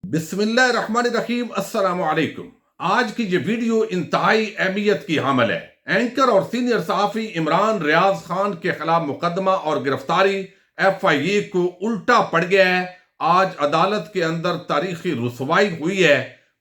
بسم اللہ الرحمن الرحیم، السلام علیکم۔ آج کی یہ ویڈیو انتہائی اہمیت کی حامل ہے۔ اینکر اور سینئر صحافی عمران ریاض خان کے خلاف مقدمہ اور گرفتاری ایف آئی اے کو الٹا پڑ گیا ہے۔ آج عدالت کے اندر تاریخی رسوائی ہوئی ہے۔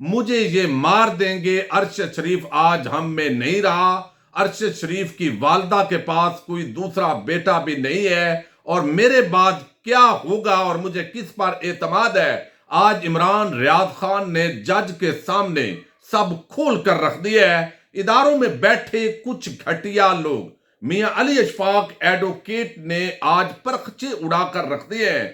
مجھے یہ مار دیں گے۔ ارشد شریف آج ہم میں نہیں رہا۔ ارشد شریف کی والدہ کے پاس کوئی دوسرا بیٹا بھی نہیں ہے، اور میرے بعد کیا ہوگا اور مجھے کس پر اعتماد ہے۔ آج عمران ریاض خان نے جج کے سامنے سب کھول کر رکھ دیا ہے۔ اداروں میں بیٹھے کچھ گھٹیا لوگ میاں علی اشفاق ایڈوکیٹ نے آج پرخچے اڑا کر رکھ دیے ہیں۔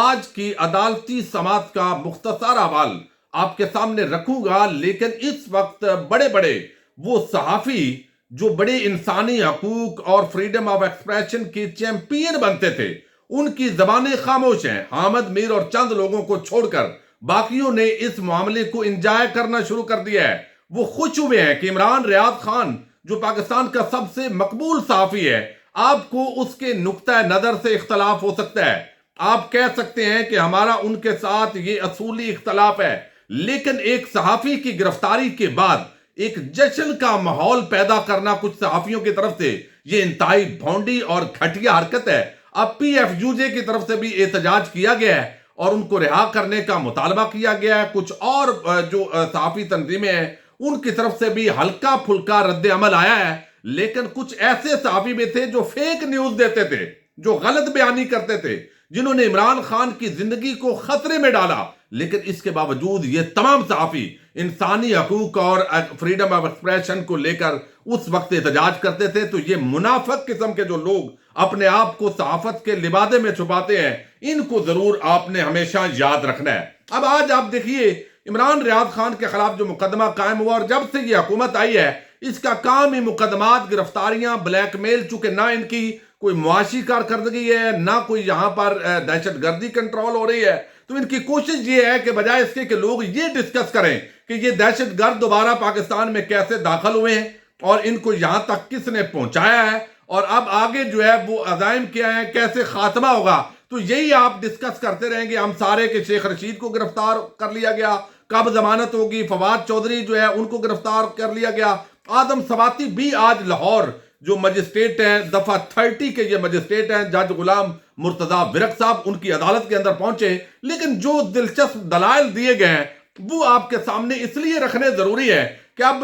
آج کی عدالتی سماعت کا مختصر احوال آپ کے سامنے رکھوں گا، لیکن اس وقت بڑے بڑے وہ صحافی جو بڑے انسانی حقوق اور فریڈم آف ایکسپریشن کے چیمپئن بنتے تھے، ان کی زبانیں خاموش ہیں۔ حامد میر اور چند لوگوں کو چھوڑ کر باقیوں نے اس معاملے کو انجوائے کرنا شروع کر دیا ہے۔ وہ خوش ہوئے ہیں کہ عمران ریاض خان جو پاکستان کا سب سے مقبول صحافی ہے، آپ کو اس کے نقطہ نظر سے اختلاف ہو سکتا ہے، آپ کہہ سکتے ہیں کہ ہمارا ان کے ساتھ یہ اصولی اختلاف ہے، لیکن ایک صحافی کی گرفتاری کے بعد ایک جشن کا ماحول پیدا کرنا کچھ صحافیوں کی طرف سے یہ انتہائی بھونڈی اور گھٹیا حرکت ہے۔ اب پی ایف یو جے کی طرف سے بھی احتجاج کیا گیا ہے اور ان کو رہا کرنے کا مطالبہ کیا گیا ہے۔ کچھ اور جو صحافی تنظیمیں ہیں ان کی طرف سے بھی ہلکا پھلکا رد عمل آیا ہے، لیکن کچھ ایسے صحافی بھی تھے جو فیک نیوز دیتے تھے، جو غلط بیانی کرتے تھے، جنہوں نے عمران خان کی زندگی کو خطرے میں ڈالا۔ لیکن اس کے باوجود یہ تمام صحافی انسانی حقوق اور فریڈم آف ایکسپریشن کو لے کر اس وقت احتجاج کرتے تھے۔ تو یہ منافق قسم کے جو لوگ اپنے آپ کو صحافت کے لبادے میں چھپاتے ہیں، ان کو ضرور آپ نے ہمیشہ یاد رکھنا ہے۔ اب آج آپ دیکھیے عمران ریاض خان کے خلاف جو مقدمہ قائم ہوا، اور جب سے یہ حکومت آئی ہے اس کا کام ہی مقدمات، گرفتاریاں، بلیک میل، چونکہ نہ ان کی کوئی معاشی کارکردگی ہے، نہ کوئی یہاں پر دہشت گردی کنٹرول ہو رہی ہے، تو ان کی کوشش یہ ہے کہ بجائے اس کے کہ لوگ یہ ڈسکس کریں کہ یہ دہشت گرد دوبارہ پاکستان میں کیسے داخل ہوئے ہیں اور ان کو یہاں تک کس نے پہنچایا ہے، اور اب آگے جو ہے وہ عزائم کیا ہے، کیسے خاتمہ ہوگا، تو یہی آپ ڈسکس کرتے رہیں گے۔ ہم سارے کہ شیخ رشید کو گرفتار کر لیا گیا، کب ضمانت ہوگی، فواد چودھری جو ہے ان کو گرفتار کر لیا گیا، آدم سواتی بھی آج لاہور جو مجسٹریٹ ہیں، دفعہ 30 کے یہ مجسٹریٹ ہیں، جج غلام مرتضی ورق صاحب، ان کی عدالت کے اندر پہنچے۔ لیکن جو دلچسپ دلائل دیے گئے ہیں وہ آپ کے سامنے اس لیے رکھنے ضروری ہے کہ اب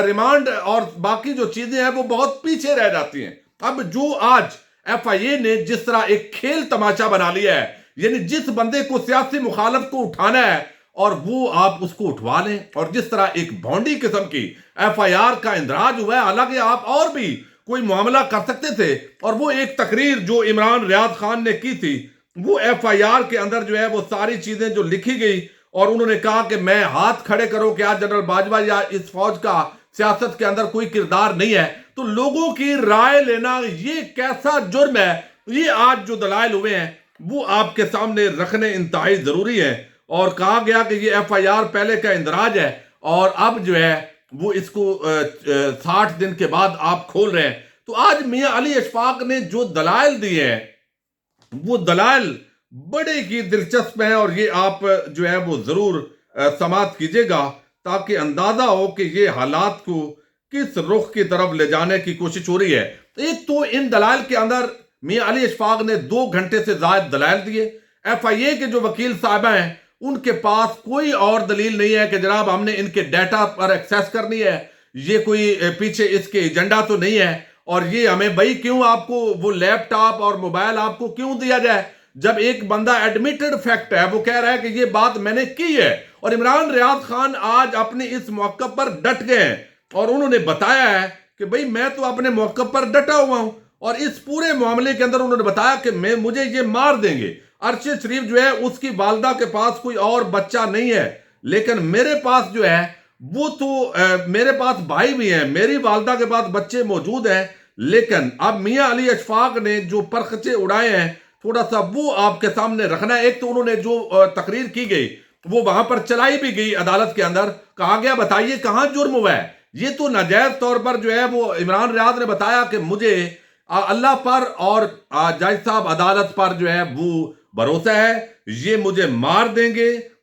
ریمانڈ اور باقی جو چیزیں ہیں وہ بہت پیچھے رہ جاتی ہیں۔ اب جو آج ایف آئی اے نے جس طرح ایک کھیل تماشا بنا لیا ہے، یعنی جس بندے کو سیاسی مخالف کو اٹھانا ہے اور وہ آپ اس کو اٹھوا لیں، اور جس طرح ایک بھونڈی قسم کی ایف آئی آر کا اندراج ہوا ہے، حالانکہ آپ اور بھی کوئی معاملہ کر سکتے تھے، اور وہ ایک تقریر جو عمران ریاض خان نے کی تھی، وہ ایف آئی آر کے اندر جو ہے وہ ساری چیزیں جو لکھی گئی، اور انہوں نے کہا کہ میں ہاتھ کھڑے کرو کہ آج جنرل باجوہ یا اس فوج کا سیاست کے اندر کوئی کردار نہیں ہے۔ تو لوگوں کی رائے لینا یہ کیسا جرم ہے، یہ آج جو دلائل ہوئے ہیں وہ آپ کے سامنے رکھنے انتہائی ضروری ہے۔ اور کہا گیا کہ یہ ایف آئی آر پہلے کا اندراج ہے، اور اب جو ہے وہ اس کو 60 دن کے بعد آپ کھول رہے ہیں۔ تو آج میاں علی اشفاق نے جو دلائل دیے ہیں وہ دلائل بڑے ہی دلچسپ ہیں، اور یہ آپ جو ہے وہ ضرور سماعت کیجئے گا تاکہ اندازہ ہو کہ یہ حالات کو کس رخ کی طرف لے جانے کی کوشش ہو رہی ہے۔ ایک تو ان دلائل کے اندر میاں علی اشفاق نے 2 گھنٹے سے زائد دلائل دیے۔ ایف آئی اے کے جو وکیل صاحبہ ہیں ان کے پاس کوئی اور دلیل نہیں ہے کہ جناب ہم نے ان کے ڈیٹا پر ایکسیس کرنی ہے، یہ کوئی پیچھے اس کے ایجنڈا تو نہیں ہے، اور یہ ہمیں بھائی کیوں آپ کو وہ لیپ ٹاپ اور موبائل آپ کو کیوں دیا جائے، جب ایک بندہ ایڈمیٹڈ فیکٹ ہے، وہ کہہ رہا ہے کہ یہ بات میں نے کی ہے۔ اور عمران ریاض خان آج اپنے اس موقع پر ڈٹ گئے ہیں، اور انہوں نے بتایا ہے کہ بھئی میں تو اپنے موقع پر ڈٹا ہوا ہوں، اور اس پورے معاملے کے اندر انہوں نے بتایا کہ مجھے یہ مار دیں گے۔ ارشد شریف جو ہے اس کی والدہ کے پاس کوئی اور بچہ نہیں ہے، لیکن میرے پاس جو ہے وہ تو میرے پاس بھائی بھی ہیں، میری والدہ کے پاس بچے موجود ہیں، لیکن اب میاں علی اشفاق نے جو پرخچے اڑائے ہیں تھوڑا سا وہ آپ کے سامنے رکھنا ہے۔ ایک تو انہوں نے جو تقریر کی گئی وہ وہاں پر چلائی بھی گئی عدالت کے اندر، کہا گیا بتائیے کہاں جرم ہوا ہے۔ یہ تو ناجائز طور پر جو ہے وہ عمران ریاض نے بتایا کہ مجھے اللہ پر اور جج صاحب عدالت پر جو ہے وہ بھروسہ ہے، یہ مجھے مار دیں گے،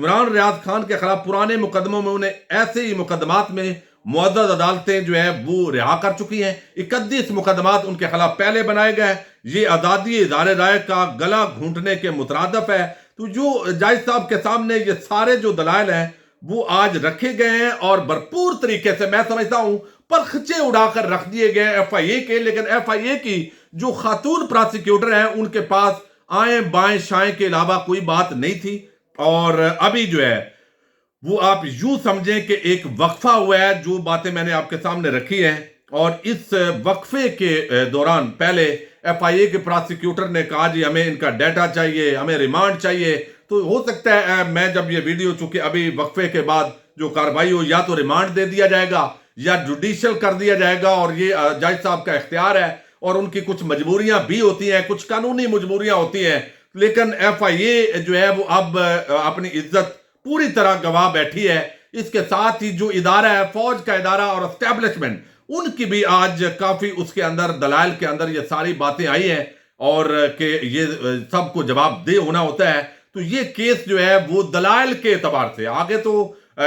عمران ریاض خان کے خلاف پرانے مقدموں میں انہیں ایسے ہی مقدمات میں معزز عدالتیں جو ہے وہ رہا کر چکی ہیں. 31 مقدمات ان کے خلاف پہلے بنائے گئے. یہ آزادی اظہار رائے کا گلا گھونٹنے کے مترادف ہے. تو جو جج صاحب کے سامنے یہ سارے جو دلائل ہیں وہ آج رکھے گئے ہیں اور بھرپور طریقے سے میں سمجھتا ہوں پرخچے اڑا کر رکھ دیے گئے ایف آئی اے کے. لیکن ایف آئی اے کی جو خاتون پراسیکیوٹر ہیں ان کے پاس آئیں بائیں شائیں کے علاوہ کوئی بات نہیں تھی. اور ابھی جو ہے وہ آپ یوں سمجھیں کہ ایک وقفہ ہوا ہے. جو باتیں میں نے آپ کے سامنے رکھی ہیں اور اس وقفے کے دوران پہلے ایف آئی اے کے پراسیکیوٹر نے کہا جی ہمیں ان کا ڈیٹا چاہیے, ہمیں ریمانڈ چاہیے. تو ہو سکتا ہے میں جب یہ ویڈیو چونکہ ابھی وقفے کے بعد جو کارروائی ہو یا تو ریمانڈ دے دیا جائے گا یا جوڈیشل کر دیا جائے گا, اور یہ جج صاحب کا اختیار ہے اور ان کی کچھ مجبوریاں بھی ہوتی ہیں, کچھ قانونی مجبوریاں ہوتی ہیں. لیکن ایف آئی اے جو ہے وہ اب اپنی عزت پوری طرح گوا بیٹھی ہے. اس کے ساتھ ہی جو ادارہ ہے فوج کا ادارہ اور اسٹیبلشمنٹ ان کی بھی آج کافی اس کے اندر دلائل کے اندر یہ ساری باتیں آئی ہیں اور کہ یہ سب کو جواب دہ ہونا ہوتا ہے. تو یہ کیس جو ہے وہ دلائل کے اعتبار سے آگے تو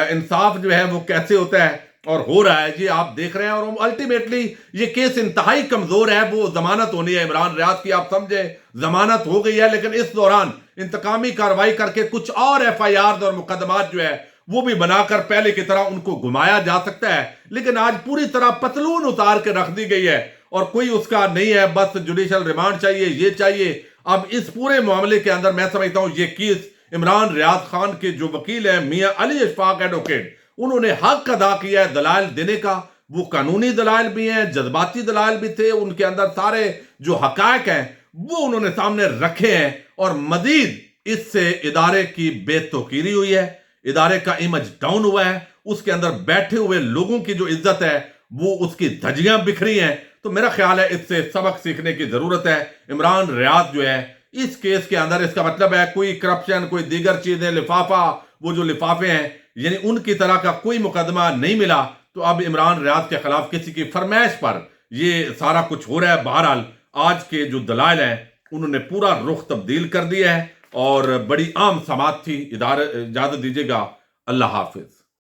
انصاف جو ہے وہ کیسے ہوتا ہے اور ہو رہا ہے یہ آپ دیکھ رہے ہیں. اور الٹیمیٹلی یہ کیس انتہائی کمزور ہے. وہ ضمانت ہونی ہے عمران ریاض کی, آپ سمجھے ضمانت ہو گئی ہے, لیکن اس دوران انتقامی کارروائی کر کے کچھ اور ایف آئی آر اور مقدمات جو ہے وہ بھی بنا کر پہلے کی طرح ان کو گھمایا جا سکتا ہے. لیکن آج پوری طرح پتلون اتار کے رکھ دی گئی ہے اور کوئی اس کا نہیں ہے, بس جوڈیشل ریمانڈ چاہیے, یہ چاہیے. اب اس پورے معاملے کے اندر میں سمجھتا ہوں یہ کیس عمران ریاض خان کے جو وکیل ہیں میاں علی اشفاق ایڈوکیٹ, انہوں نے حق ادا کیا ہے دلائل دینے کا. وہ قانونی دلائل بھی ہیں, جذباتی دلائل بھی تھے, ان کے اندر سارے جو حقائق ہیں وہ انہوں نے سامنے رکھے ہیں. اور مزید اس سے ادارے کی بے توقیری ہوئی ہے, ادارے کا امیج ڈاؤن ہوا ہے, اس کے اندر بیٹھے ہوئے لوگوں کی جو عزت ہے وہ اس کی دھجیاں بکھری ہیں. تو میرا خیال ہے اس سے سبق سیکھنے کی ضرورت ہے. عمران ریاض جو ہے اس کیس کے اندر, اس کا مطلب ہے کوئی کرپشن, کوئی دیگر چیزیں, لفافہ, وہ جو لفافے ہیں یعنی ان کی طرح کا کوئی مقدمہ نہیں ملا. تو اب عمران ریاض کے خلاف کسی کی فرمائش پر یہ سارا کچھ ہو رہا ہے. بہرحال آج کے جو دلائل ہیں انہوں نے پورا رخ تبدیل کر دیا ہے اور بڑی عام سماعت تھی. اجازت دیجیے گا, اللہ حافظ.